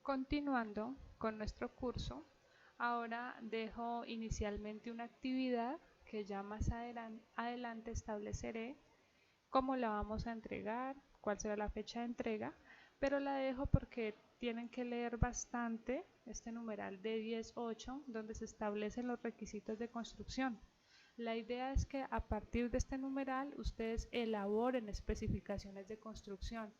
Continuando con nuestro curso, ahora dejo inicialmente una actividad que ya más adelante estableceré cómo la vamos a entregar, cuál será la fecha de entrega, pero la dejo porque tienen que leer bastante este numeral de 10.8 donde se establecen los requisitos de construcción. La idea es que a partir de este numeral ustedes elaboren especificaciones de construcción,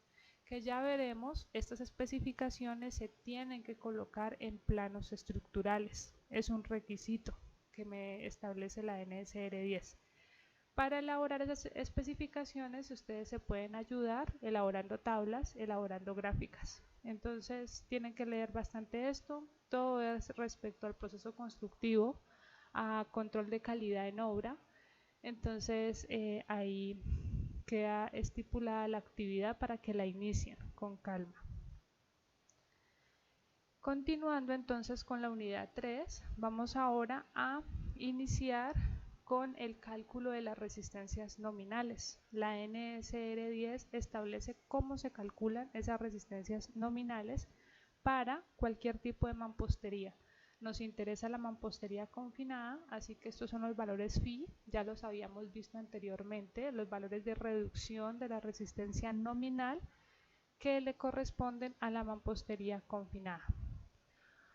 que ya veremos. Estas especificaciones se tienen que colocar en planos estructurales. Es un requisito que me establece la NSR 10. Para elaborar esas especificaciones ustedes se pueden ayudar elaborando tablas, elaborando gráficas. Entonces tienen que leer bastante esto. Todo es respecto al proceso constructivo, a control de calidad en obra. Entonces ahí queda estipulada la actividad para que la inicien con calma. Continuando entonces con la unidad 3, vamos ahora a iniciar con el cálculo de las resistencias nominales. La NSR 10 establece cómo se calculan esas resistencias nominales para cualquier tipo de mampostería. Nos interesa la mampostería confinada, así que estos son los valores phi, ya los habíamos visto anteriormente, los valores de reducción de la resistencia nominal que le corresponden a la mampostería confinada.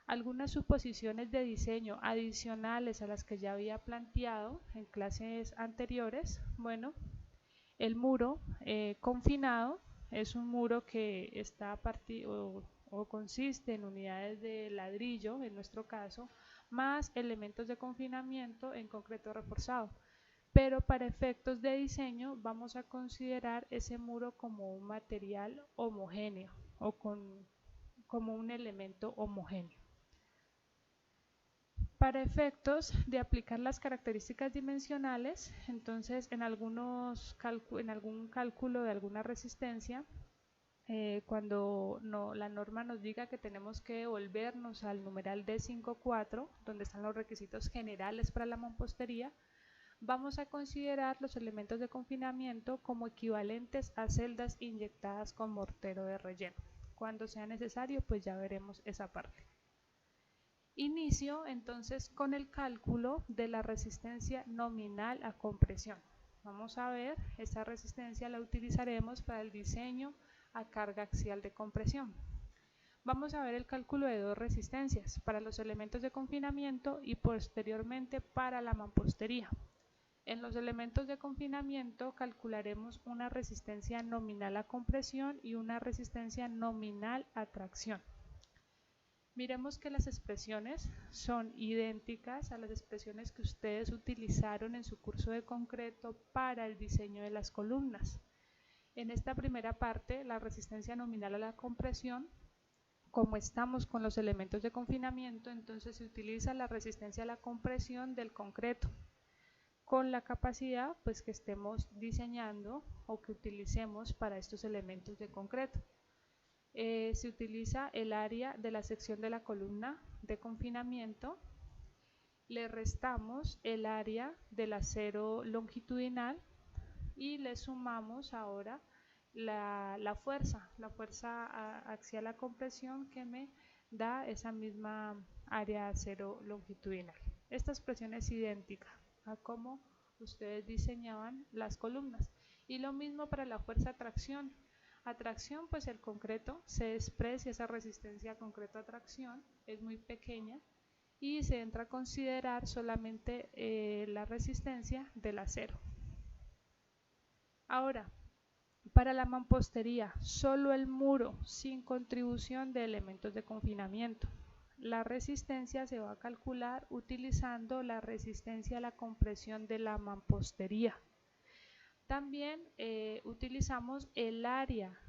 Algunas suposiciones de diseño adicionales a las que ya había planteado en clases anteriores. Bueno, el muro confinado es un muro que está o consiste en unidades de ladrillo, en nuestro caso, más elementos de confinamiento en concreto reforzado. Pero para efectos de diseño vamos a considerar ese muro como un material homogéneo o como un elemento homogéneo. Para efectos de aplicar las características dimensionales, entonces en algún cálculo de alguna resistencia, cuando la norma nos diga que tenemos que devolvernos al numeral D54, donde están los requisitos generales para la mampostería, vamos a considerar los elementos de confinamiento como equivalentes a celdas inyectadas con mortero de relleno. Cuando sea necesario, pues ya veremos esa parte. Inicio entonces con el cálculo de la resistencia nominal a compresión. Vamos a ver, esta resistencia la utilizaremos para el diseño a carga axial de compresión. Vamos a ver el cálculo de dos resistencias, para los elementos de confinamiento y posteriormente para la mampostería. En los elementos de confinamiento calcularemos una resistencia nominal a compresión y una resistencia nominal a tracción. Miremos que las expresiones son idénticas a las expresiones que ustedes utilizaron en su curso de concreto para el diseño de las columnas. En esta primera parte, la resistencia nominal a la compresión, como estamos con los elementos de confinamiento, entonces se utiliza la resistencia a la compresión del concreto, con la capacidad pues que estemos diseñando o que utilicemos para estos elementos de concreto. Se utiliza el área de la sección de la columna de confinamiento, le restamos el área del acero longitudinal y le sumamos ahora la fuerza axial a compresión que me da esa misma área de acero longitudinal. Esta expresión es idéntica a cómo ustedes diseñaban las columnas. Y lo mismo para la fuerza a tracción. A tracción, pues el concreto se desprecia, esa resistencia a concreto a tracción es muy pequeña y se entra a considerar solamente la resistencia del acero. Ahora, para la mampostería, solo el muro sin contribución de elementos de confinamiento. La resistencia se va a calcular utilizando la resistencia a la compresión de la mampostería. También utilizamos el área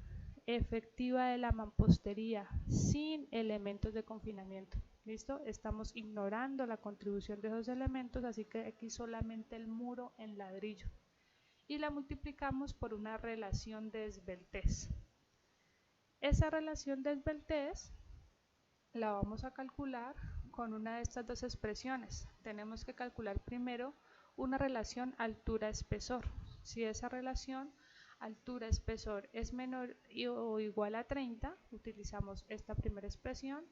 efectiva de la mampostería sin elementos de confinamiento. ¿Listo? Estamos ignorando la contribución de esos elementos, así que aquí solamente el muro en ladrillo. Y la multiplicamos por una relación de esbeltez. Esa relación de esbeltez la vamos a calcular con una de estas dos expresiones. Tenemos que calcular primero una relación altura-espesor. Si esa relación altura, espesor es menor o igual a 30, utilizamos esta primera expresión.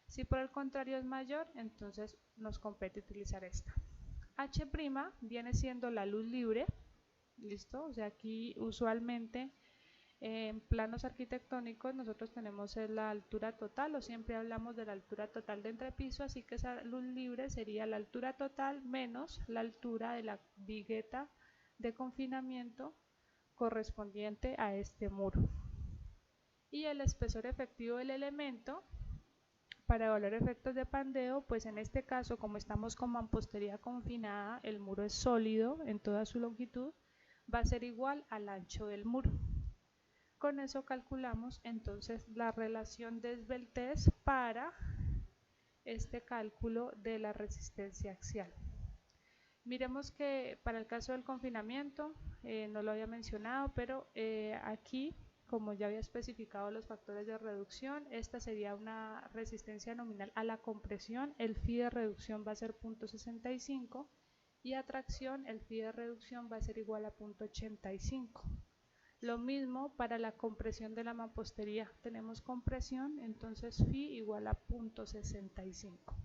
Si por el contrario es mayor, entonces nos compete utilizar esta. H' viene siendo la luz libre, ¿listo? O sea, aquí usualmente en planos arquitectónicos nosotros tenemos la altura total, o siempre hablamos de la altura total de entrepiso, así que esa luz libre sería la altura total menos la altura de la vigueta de confinamiento correspondiente a este muro. Y el espesor efectivo del elemento, para evaluar efectos de pandeo, pues en este caso, como estamos con mampostería confinada, el muro es sólido en toda su longitud, va a ser igual al ancho del muro. Con eso calculamos entonces la relación de esbeltez para este cálculo de la resistencia axial. Miremos que para el caso del confinamiento, no lo había mencionado, pero aquí, como ya había especificado los factores de reducción, esta sería una resistencia nominal a la compresión, el phi de reducción va a ser 0.65 y a tracción el phi de reducción va a ser igual a 0.85. Lo mismo para la compresión de la mampostería, tenemos compresión, entonces phi igual a 0.65.